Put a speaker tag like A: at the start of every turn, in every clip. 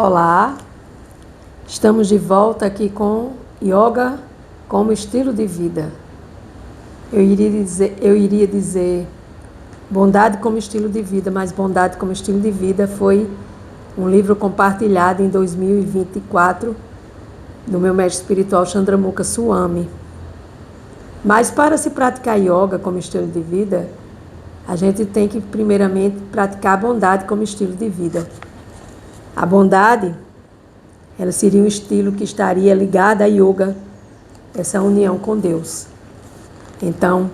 A: Olá, estamos de volta aqui com Yoga como estilo de vida. Eu iria dizer bondade como estilo de vida, mas bondade como estilo de vida foi um livro compartilhado em 2024 do meu mestre espiritual Chandramukha Swami. Mas para se praticar yoga como estilo de vida, a gente tem que primeiramente praticar a bondade como estilo de vida. A bondade, ela seria um estilo que estaria ligado a yoga, essa união com Deus. Então,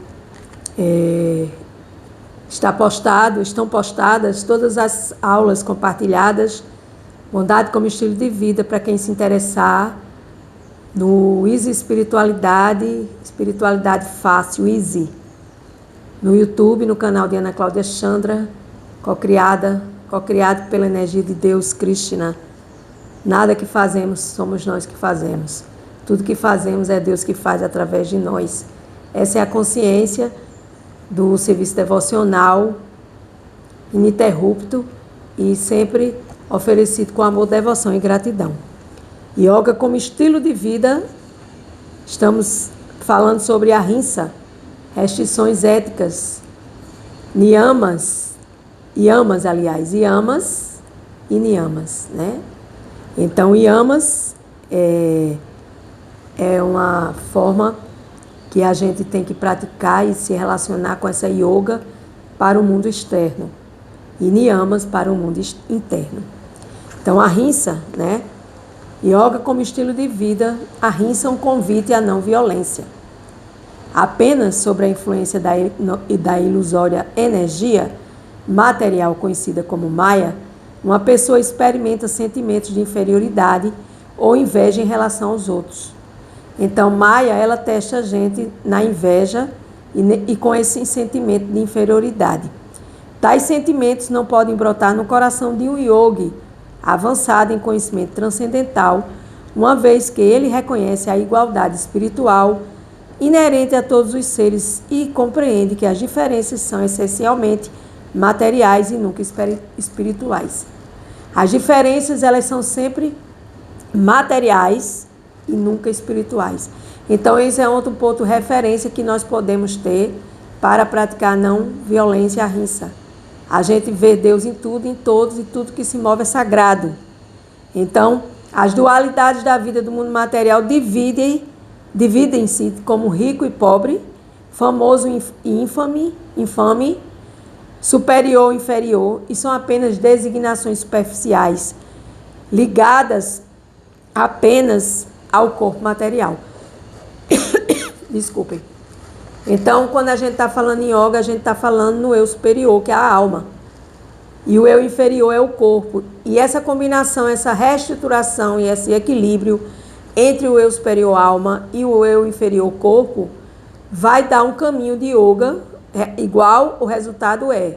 A: estão postadas todas as aulas compartilhadas, bondade como estilo de vida, para quem se interessar no Easy Espiritualidade Fácil, Easy. No YouTube, no canal de Ana Cláudia Chandra, co-criado pela energia de Deus, Krishna. Nada que fazemos, somos nós que fazemos. Tudo que fazemos é Deus que faz através de nós. Essa é a consciência do serviço devocional ininterrupto e sempre oferecido com amor, devoção e gratidão. Yoga como estilo de vida, estamos falando sobre ahimsa, restrições éticas, yamas e niyamas, né? Então, yamas é uma forma que a gente tem que praticar e se relacionar com essa yoga para o mundo externo e niyamas para o mundo interno. Então, ahimsa, né? Yoga como estilo de vida, ahimsa é um convite à não violência. Apenas sobre a influência da ilusória energia material conhecida como Maya, uma pessoa experimenta sentimentos de inferioridade ou inveja em relação aos outros. Então, Maya, ela testa a gente na inveja e com esse sentimento de inferioridade. Tais sentimentos não podem brotar no coração de um yogi avançado em conhecimento transcendental, uma vez que ele reconhece a igualdade espiritual inerente a todos os seres e compreende que as diferenças são essencialmente materiais e nunca espirituais. As diferenças, elas são sempre materiais e nunca espirituais. Então, esse é outro ponto de referência que nós podemos ter para praticar não violência, ahimsa. A gente vê Deus em tudo, em todos, e tudo que se move é sagrado. Então, as dualidades da vida do mundo material dividem-se como rico e pobre, famoso e infame, superior e inferior, e são apenas designações superficiais, ligadas apenas ao corpo material. Desculpem. Então, quando a gente está falando em yoga, a gente está falando no eu superior, que é a alma. E o eu inferior é o corpo. E essa combinação, essa reestruturação e esse equilíbrio entre o eu superior alma e o eu inferior corpo vai dar um caminho de yoga igual. O resultado é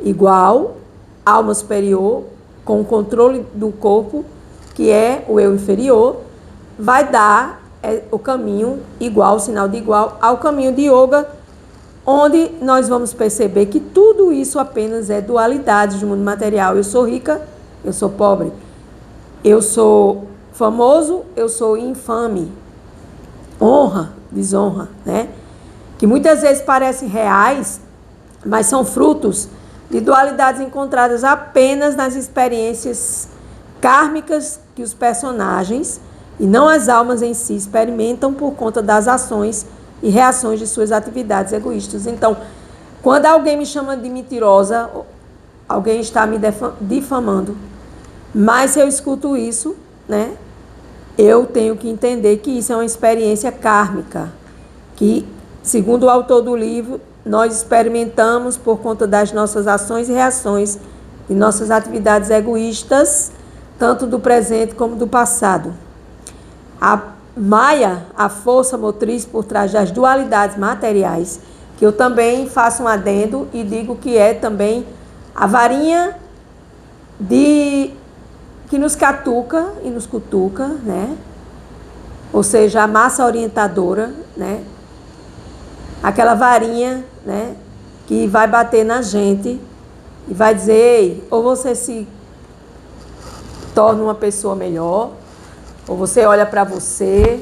A: igual alma superior com o controle do corpo, que é o eu inferior, vai dar o caminho igual, o sinal de igual ao caminho de yoga, onde nós vamos perceber que tudo isso apenas é dualidade do mundo material. Eu sou rica, eu sou pobre. Eu sou famoso, eu sou infame. Honra, desonra, né? Que muitas vezes parecem reais, mas são frutos de dualidades encontradas apenas nas experiências kármicas que os personagens, e não as almas em si, experimentam por conta das ações e reações de suas atividades egoístas. Então, quando alguém me chama de mentirosa, alguém está me difamando. Mas se eu escuto isso, né, eu tenho que entender que isso é uma experiência kármica, que, segundo o autor do livro, nós experimentamos por conta das nossas ações e reações e nossas atividades egoístas, tanto do presente como do passado. A Maya, a força motriz por trás das dualidades materiais, que eu também faço um adendo e digo que é também a varinha que nos catuca e nos cutuca, né? Ou seja, a massa orientadora, né? Aquela varinha, né, que vai bater na gente e vai dizer: ei, ou você se torna uma pessoa melhor, ou você olha para você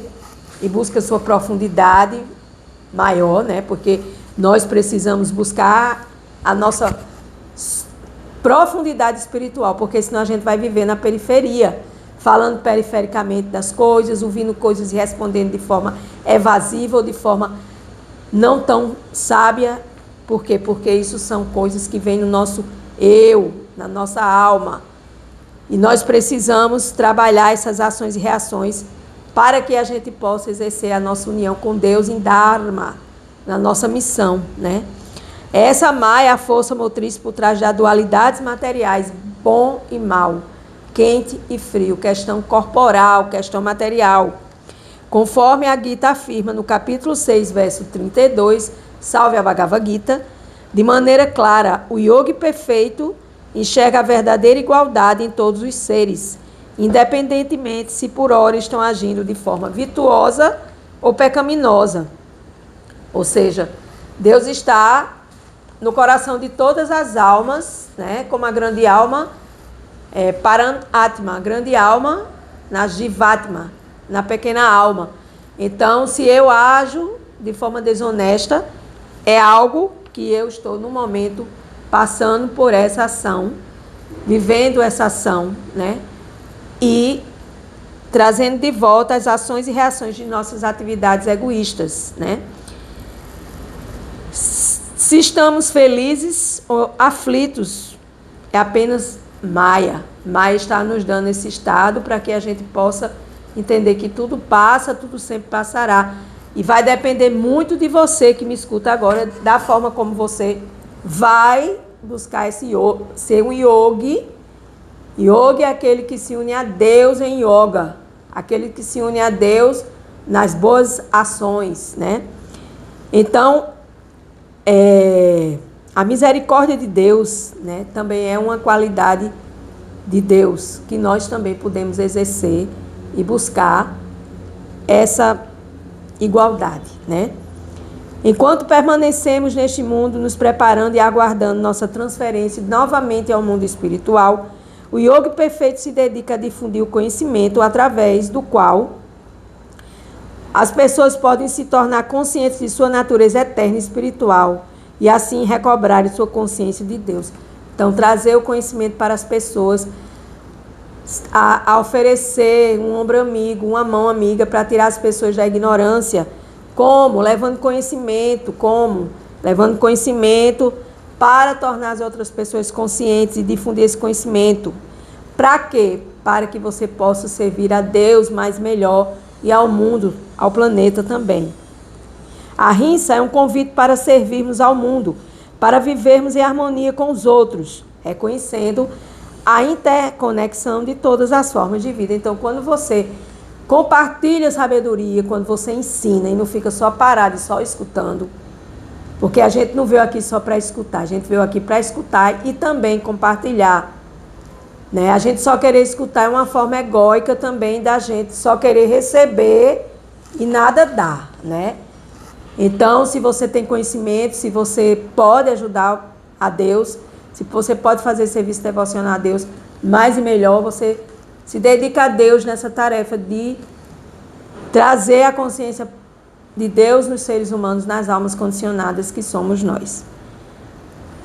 A: e busca sua profundidade maior, né? Porque nós precisamos buscar a nossa profundidade espiritual, porque senão a gente vai viver na periferia, falando perifericamente das coisas, ouvindo coisas e respondendo de forma evasiva ou de forma não tão sábia. Por quê? Porque isso são coisas que vêm no nosso eu, na nossa alma. E nós precisamos trabalhar essas ações e reações para que a gente possa exercer a nossa união com Deus em Dharma, na nossa missão, né? Essa Maya é a força motriz por trás das dualidades materiais, bom e mal, quente e frio, questão corporal, questão material. Conforme a Gita afirma no capítulo 6, verso 32, salve a Bhagavad Gita, de maneira clara, o yogi perfeito enxerga a verdadeira igualdade em todos os seres, independentemente se por hora estão agindo de forma virtuosa ou pecaminosa. Ou seja, Deus está no coração de todas as almas, né? Como a grande alma, Paranatma, a grande alma na Jivatma, na pequena alma. Então, se eu ajo de forma desonesta, é algo que eu estou no momento passando por essa ação, vivendo essa ação, né? E trazendo de volta as ações e reações de nossas atividades egoístas, né? Se estamos felizes ou aflitos, é apenas Maya. Maya está nos dando esse estado para que a gente possa entender que tudo passa, tudo sempre passará. E vai depender muito de você que me escuta agora, da forma como você vai buscar esse yoga, ser um yogi. Yogi é aquele que se une a Deus em yoga, aquele que se une a Deus nas boas ações, né? Então, a misericórdia de Deus, né, também é uma qualidade de Deus que nós também podemos exercer e buscar essa igualdade, né? Enquanto permanecemos neste mundo, nos preparando e aguardando nossa transferência novamente ao mundo espiritual, o yogi perfeito se dedica a difundir o conhecimento através do qual as pessoas podem se tornar conscientes de sua natureza eterna e espiritual e assim recobrarem sua consciência de Deus. Então, trazer o conhecimento para as pessoas, a oferecer um ombro amigo, uma mão amiga para tirar as pessoas da ignorância. Como? Levando conhecimento. Como? Levando conhecimento para tornar as outras pessoas conscientes e difundir esse conhecimento. Para quê? Para que você possa servir a Deus mais melhor e ao mundo, ao planeta também. A Ahimsa é um convite para servirmos ao mundo, para vivermos em harmonia com os outros, reconhecendo a interconexão de todas as formas de vida. Então, quando você compartilha sabedoria, quando você ensina e não fica só parado e só escutando, porque a gente não veio aqui só para escutar, a gente veio aqui para escutar e também compartilhar. Né? A gente só querer escutar é uma forma egóica também da gente só querer receber e nada dar, né? Então, se você tem conhecimento, se você pode ajudar a Deus, se você pode fazer serviço devocional a Deus, mais e melhor, você se dedica a Deus nessa tarefa de trazer a consciência de Deus nos seres humanos, nas almas condicionadas que somos nós.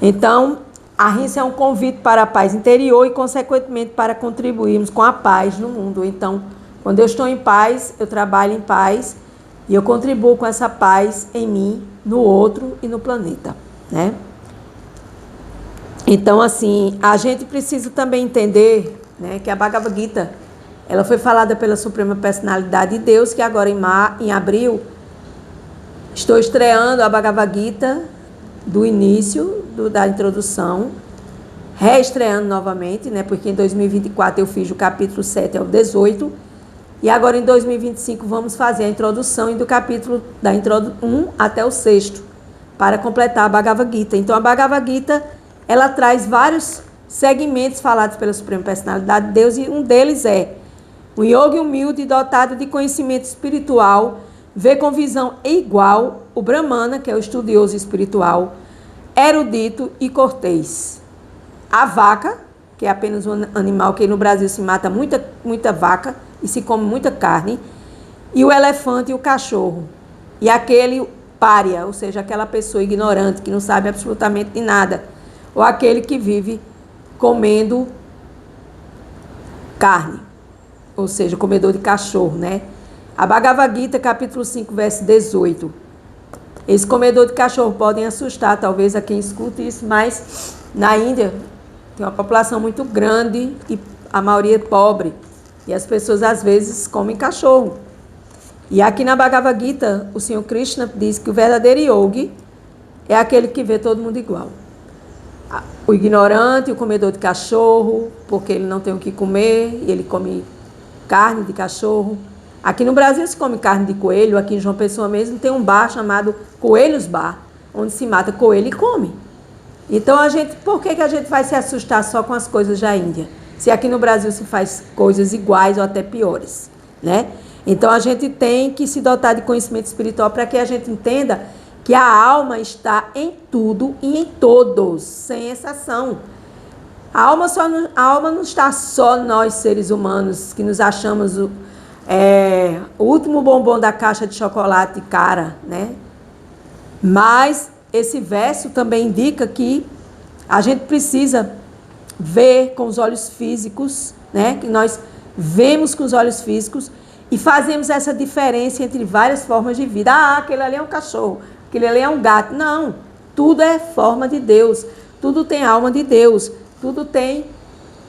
A: Então, a Ahimsa é um convite para a paz interior e, consequentemente, para contribuirmos com a paz no mundo. Então, quando eu estou em paz, eu trabalho em paz e eu contribuo com essa paz em mim, no outro e no planeta, né? Então, assim, a gente precisa também entender, né, que a Bhagavad Gita, ela foi falada pela Suprema Personalidade de Deus, que agora em abril, estou estreando a Bhagavad Gita do início, da introdução, reestreando novamente, né, porque em 2024 eu fiz o capítulo 7 ao 18, e agora em 2025 vamos fazer a introdução e do capítulo 1 até o 6º, para completar a Bhagavad Gita. Então, a Bhagavad Gita, ela traz vários segmentos falados pela Suprema Personalidade de Deus, e um deles é: o yogi humilde, dotado de conhecimento espiritual, vê com visão igual o Brahmana, que é o estudioso espiritual, erudito e cortês. A vaca, que é apenas um animal que no Brasil se mata muita vaca e se come muita carne, e o elefante e o cachorro. E aquele pária, ou seja, aquela pessoa ignorante que não sabe absolutamente de nada, ou aquele que vive comendo carne, ou seja, comedor de cachorro, né? A Bhagavad Gita, capítulo 5, verso 18. Esse comedor de cachorro podem assustar, talvez, a quem escuta isso, mas na Índia tem uma população muito grande e a maioria é pobre. E as pessoas, às vezes, comem cachorro. E aqui na Bhagavad Gita, o Senhor Krishna diz que o verdadeiro yogi é aquele que vê todo mundo igual. O ignorante, o comedor de cachorro, porque ele não tem o que comer, e ele come carne de cachorro. Aqui no Brasil se come carne de coelho, aqui em João Pessoa mesmo tem um bar chamado Coelhos Bar, onde se mata coelho e come. Então, por que a gente vai se assustar só com as coisas da Índia? Se aqui no Brasil se faz coisas iguais ou até piores, né? Então, a gente tem que se dotar de conhecimento espiritual para que a gente entenda que a alma está em tudo e em todos, sem exceção. A alma não está só nós, seres humanos, que nos achamos o último bombom da caixa de chocolate cara, né? Mas esse verso também indica que a gente precisa ver com os olhos físicos, né? Que nós vemos com os olhos físicos e fazemos essa diferença entre várias formas de vida. Ah, aquele ali é um cachorro, aquele ali é um gato. Não, tudo é forma de Deus, tudo tem alma de Deus, tudo tem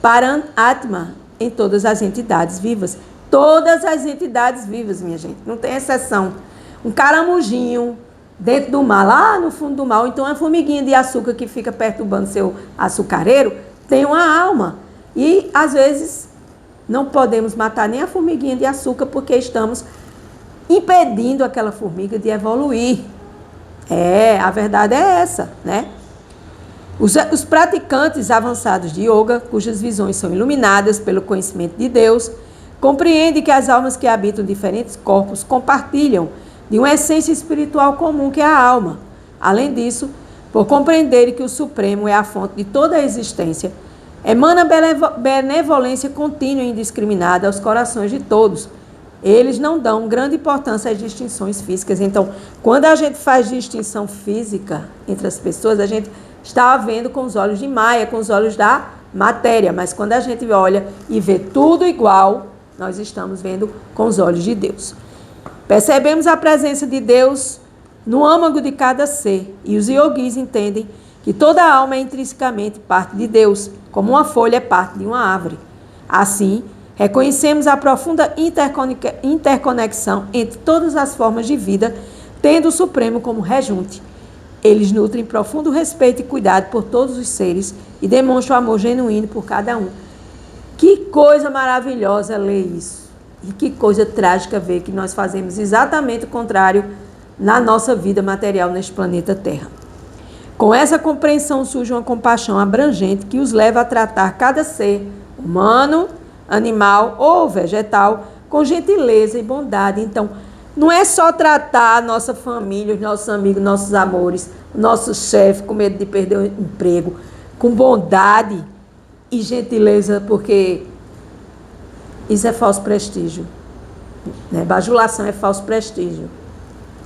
A: Paranatma em todas as entidades vivas. Todas as entidades vivas, minha gente, não tem exceção. Um caramujinho dentro do mar, lá no fundo do mar, ou então uma formiguinha de açúcar que fica perturbando seu açucareiro, tem uma alma. E, às vezes, não podemos matar nem a formiguinha de açúcar porque estamos impedindo aquela formiga de evoluir. A verdade é essa, né? Os praticantes avançados de yoga, cujas visões são iluminadas pelo conhecimento de Deus, compreendem que as almas que habitam diferentes corpos compartilham de uma essência espiritual comum que é a alma. Além disso, por compreenderem que o Supremo é a fonte de toda a existência, emana benevolência contínua e indiscriminada aos corações de todos. Eles não dão grande importância às distinções físicas. Então, quando a gente faz distinção física entre as pessoas, a gente está vendo com os olhos de Maia, com os olhos da matéria. Mas quando a gente olha e vê tudo igual, nós estamos vendo com os olhos de Deus. Percebemos a presença de Deus no âmago de cada ser. E os yogis entendem que toda alma é intrinsecamente parte de Deus, como uma folha é parte de uma árvore. Assim, reconhecemos a profunda interconexão entre todas as formas de vida, tendo o Supremo como rejunte. Eles nutrem profundo respeito e cuidado por todos os seres e demonstram amor genuíno por cada um. Que coisa maravilhosa ler isso. E que coisa trágica ver que nós fazemos exatamente o contrário na nossa vida material neste planeta Terra. Com essa compreensão surge uma compaixão abrangente que os leva a tratar cada ser, humano, animal ou vegetal, com gentileza e bondade. Então, não é só tratar a nossa família, os nossos amigos, nossos amores, o nosso chefe com medo de perder o emprego, com bondade e gentileza, porque isso é falso prestígio, né? Bajulação é falso prestígio.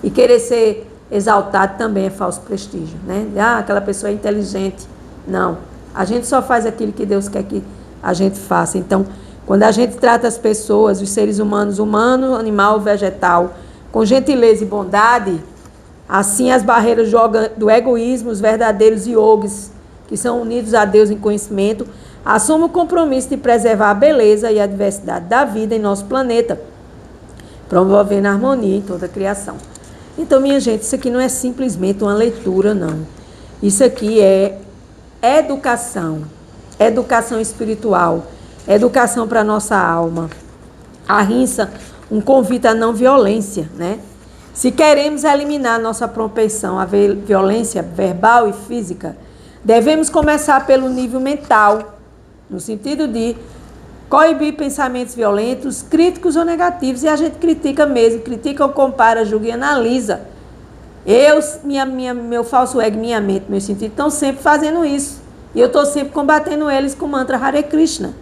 A: E querer ser exaltado também é falso prestígio, né? Aquela pessoa é inteligente. Não, a gente só faz aquilo que Deus quer que a gente faça. Então, quando a gente trata as pessoas, os seres humanos, humano, animal, vegetal, com gentileza e bondade, assim as barreiras do egoísmo, os verdadeiros yogis, que são unidos a Deus em conhecimento, assumem o compromisso de preservar a beleza e a diversidade da vida em nosso planeta, promovendo a harmonia em toda a criação. Então, minha gente, isso aqui não é simplesmente uma leitura, não. Isso aqui é educação, educação espiritual, educação para a nossa alma. Ahimsa, um convite à não violência, né? Se queremos eliminar nossa propensão à violência verbal e física, devemos começar pelo nível mental, no sentido de coibir pensamentos violentos, críticos ou negativos. E a gente critica mesmo, critica ou compara, julga e analisa. Meu falso ego, minha mente, meu sentido, estão sempre fazendo isso. E eu estou sempre combatendo eles com o mantra Hare Krishna.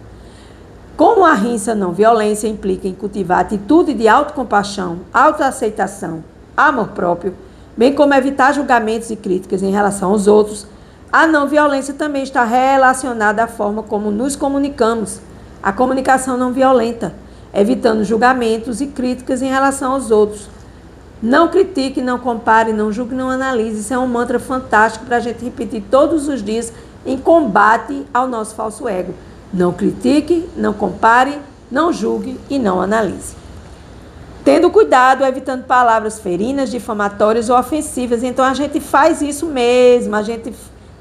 A: Como a rinça não violência implica em cultivar atitude de autocompaixão, autoaceitação, amor próprio, bem como evitar julgamentos e críticas em relação aos outros, a não violência também está relacionada à forma como nos comunicamos, a comunicação não violenta, evitando julgamentos e críticas em relação aos outros. Não critique, não compare, não julgue, não analise. Isso é um mantra fantástico para a gente repetir todos os dias em combate ao nosso falso ego. Não critique, não compare, não julgue e não analise. Tendo cuidado, evitando palavras ferinas, difamatórias ou ofensivas. Então a gente faz isso mesmo, a gente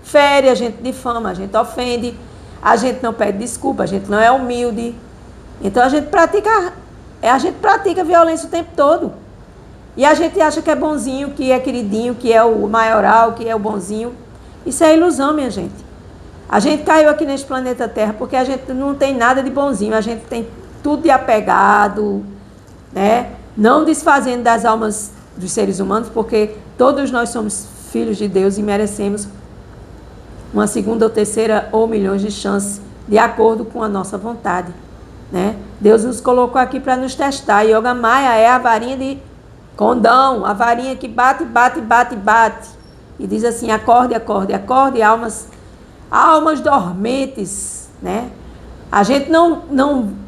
A: fere, a gente difama, a gente ofende, a gente não pede desculpa, a gente não é humilde. Então a gente pratica violência o tempo todo. E a gente acha que é bonzinho, que é queridinho, que é o maioral, que é o bonzinho. Isso é ilusão, minha gente. A gente caiu aqui neste planeta Terra porque a gente não tem nada de bonzinho, a gente tem tudo de apegado, né? Não desfazendo das almas dos seres humanos, porque todos nós somos filhos de Deus e merecemos uma segunda ou terceira ou milhões de chances de acordo com a nossa vontade, né? Deus nos colocou aqui para nos testar. Yoga Maya é a varinha de condão, a varinha que bate, bate, bate, bate. E diz assim, acorde, acorde, acorde, almas dormentes, né? A gente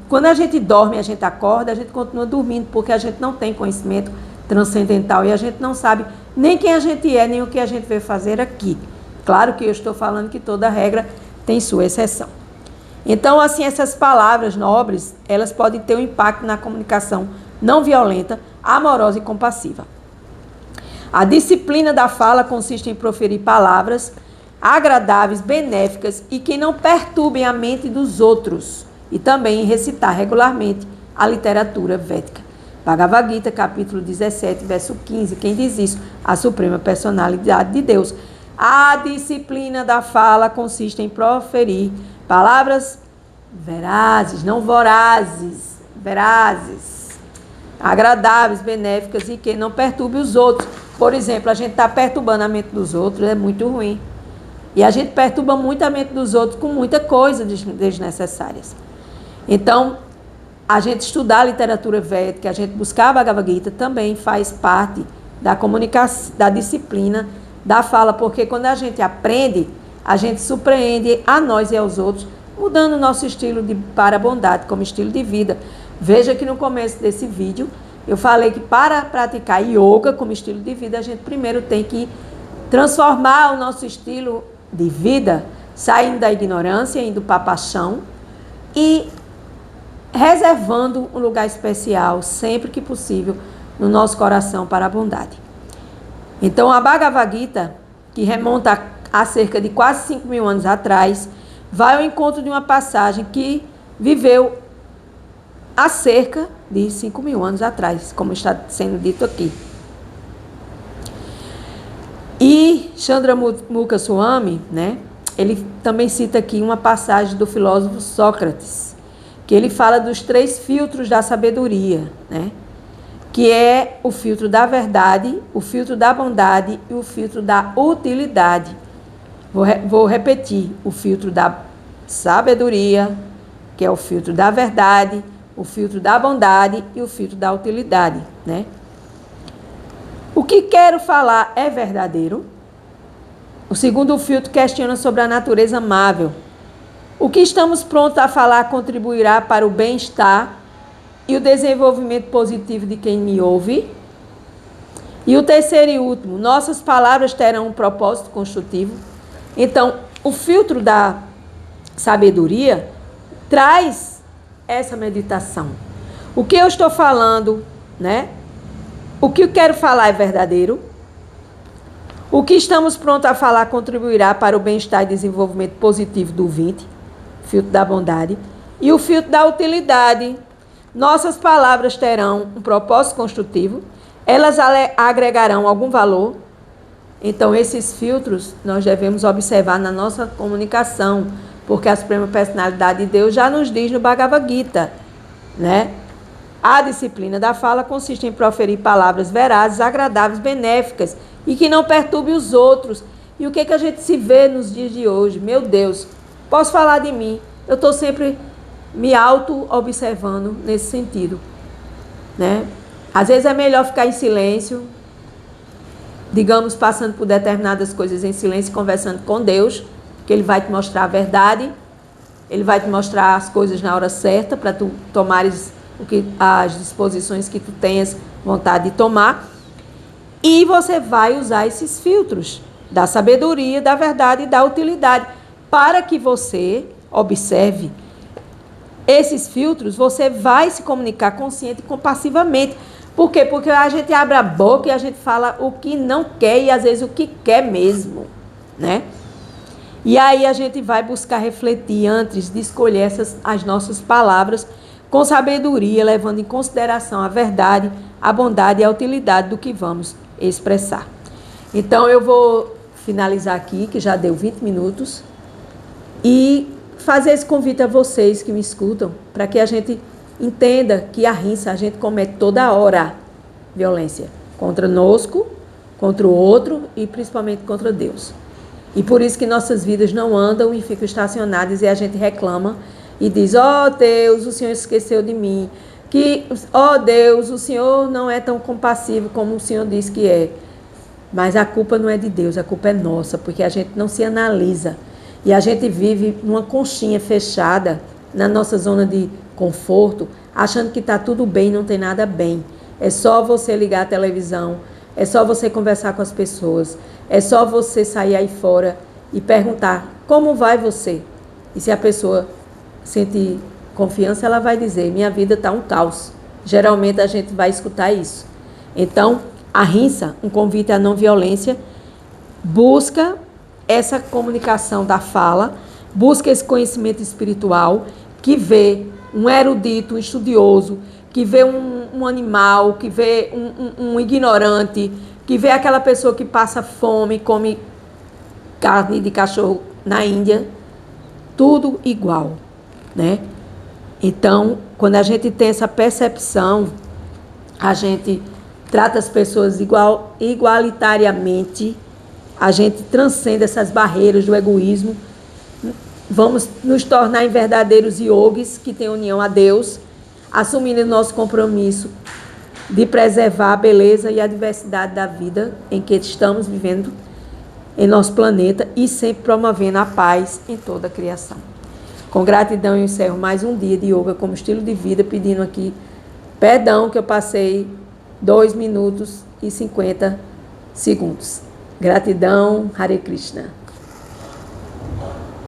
A: quando a gente dorme, a gente acorda, a gente continua dormindo, porque a gente não tem conhecimento transcendental e a gente não sabe nem quem a gente é, nem o que a gente veio fazer aqui. Claro que eu estou falando que toda regra tem sua exceção. Então, assim, essas palavras nobres, elas podem ter um impacto na comunicação não violenta, amorosa e compassiva. A disciplina da fala consiste em proferir palavras agradáveis, benéficas e que não perturbem a mente dos outros, e também em recitar regularmente a literatura védica. Bhagavad Gita, capítulo 17, verso 15, quem diz isso? A Suprema Personalidade de Deus. A disciplina da fala consiste em proferir palavras verazes, não vorazes, verazes, agradáveis, benéficas e que não perturbem os outros. Por exemplo, a gente está perturbando a mente dos outros, é muito ruim. E a gente perturba muito a mente dos outros com muita coisa desnecessárias. Então, a gente estudar a literatura védica, a gente buscar a Bhagavad Gita também faz parte da comunicação, da disciplina, da fala, porque quando a gente aprende, a gente surpreende a nós e aos outros, mudando o nosso estilo para a bondade, como estilo de vida. Veja que no começo desse vídeo, eu falei que para praticar yoga como estilo de vida, a gente primeiro tem que transformar o nosso estilo de vida, saindo da ignorância, indo para a paixão e reservando um lugar especial, sempre que possível, no nosso coração para a bondade. Então, a Bhagavad Gita, que remonta a cerca de quase 5.000 anos atrás, vai ao encontro de uma passagem que viveu há cerca de 5.000 anos atrás, como está sendo dito aqui. E Chandramukha Swami, né, ele também cita aqui uma passagem do filósofo Sócrates, que ele fala dos 3 filtros da sabedoria, né, que é o filtro da verdade, o filtro da bondade e o filtro da utilidade. Vou repetir, o filtro da sabedoria, que é o filtro da verdade, o filtro da bondade e o filtro da utilidade, né? O que quero falar é verdadeiro? O segundo filtro questiona sobre a natureza amável. O que estamos prontos a falar contribuirá para o bem-estar e o desenvolvimento positivo de quem me ouve? E o terceiro e último, nossas palavras terão um propósito construtivo? Então, o filtro da sabedoria traz essa meditação. O que eu estou falando, né? O que eu quero falar é verdadeiro? O que estamos prontos a falar contribuirá para o bem-estar e desenvolvimento positivo do ouvinte? Filtro da bondade. E o filtro da utilidade. Nossas palavras terão um propósito construtivo? Elas agregarão algum valor? Então, esses filtros nós devemos observar na nossa comunicação, porque a Suprema Personalidade de Deus já nos diz no Bhagavad Gita, né? A disciplina da fala consiste em proferir palavras verazes, agradáveis, benéficas e que não perturbem os outros. E o que a gente se vê nos dias de hoje? Meu Deus, posso falar de mim? Eu estou sempre me auto-observando nesse sentido, né? Às vezes é melhor ficar em silêncio, digamos, passando por determinadas coisas em silêncio, conversando com Deus, que Ele vai te mostrar a verdade, Ele vai te mostrar as coisas na hora certa, para tu tomares as disposições que tu tenhas vontade de tomar. E você vai usar esses filtros da sabedoria, da verdade e da utilidade, para que você observe esses filtros. Você vai se comunicar consciente e compassivamente. Por quê? Porque a gente abre a boca e a gente fala o que não quer e às vezes o que quer mesmo, né? E aí a gente vai buscar refletir antes de escolher as nossas palavras com sabedoria, levando em consideração a verdade, a bondade e a utilidade do que vamos expressar. Então eu vou finalizar aqui, que já deu 20 minutos, e fazer esse convite a vocês que me escutam, para que a gente entenda que a rinça a gente comete toda hora violência contra nós, contra o outro e principalmente contra Deus. E por isso que nossas vidas não andam e ficam estacionadas e a gente reclama e diz: ó Deus, o Senhor esqueceu de mim. Que, ó Deus, o Senhor não é tão compassivo como o Senhor diz que é. Mas a culpa não é de Deus, a culpa é nossa, porque a gente não se analisa. E a gente vive numa conchinha fechada, na nossa zona de conforto, achando que está tudo bem, não tem nada bem. É só você ligar a televisão, é só você conversar com as pessoas, é só você sair aí fora e perguntar como vai você. E se a pessoa sente confiança, ela vai dizer: minha vida está um caos. Geralmente a gente vai escutar isso. Então, a rinça, um convite à não violência, busca essa comunicação da fala, busca esse conhecimento espiritual, que vê um erudito, um estudioso, que vê um animal, que vê um ignorante, que vê aquela pessoa que passa fome, come carne de cachorro na Índia, tudo igual, né? Então, quando a gente tem essa percepção, a gente trata as pessoas igualitariamente, a gente transcende essas barreiras do egoísmo, vamos nos tornar em verdadeiros yogis que têm união a Deus, assumindo nosso compromisso de preservar a beleza e a diversidade da vida em que estamos vivendo em nosso planeta e sempre promovendo a paz em toda a criação. Com gratidão eu encerro mais um dia de yoga como estilo de vida, pedindo aqui perdão que eu passei 2 minutos e 50 segundos. Gratidão, Hare Krishna.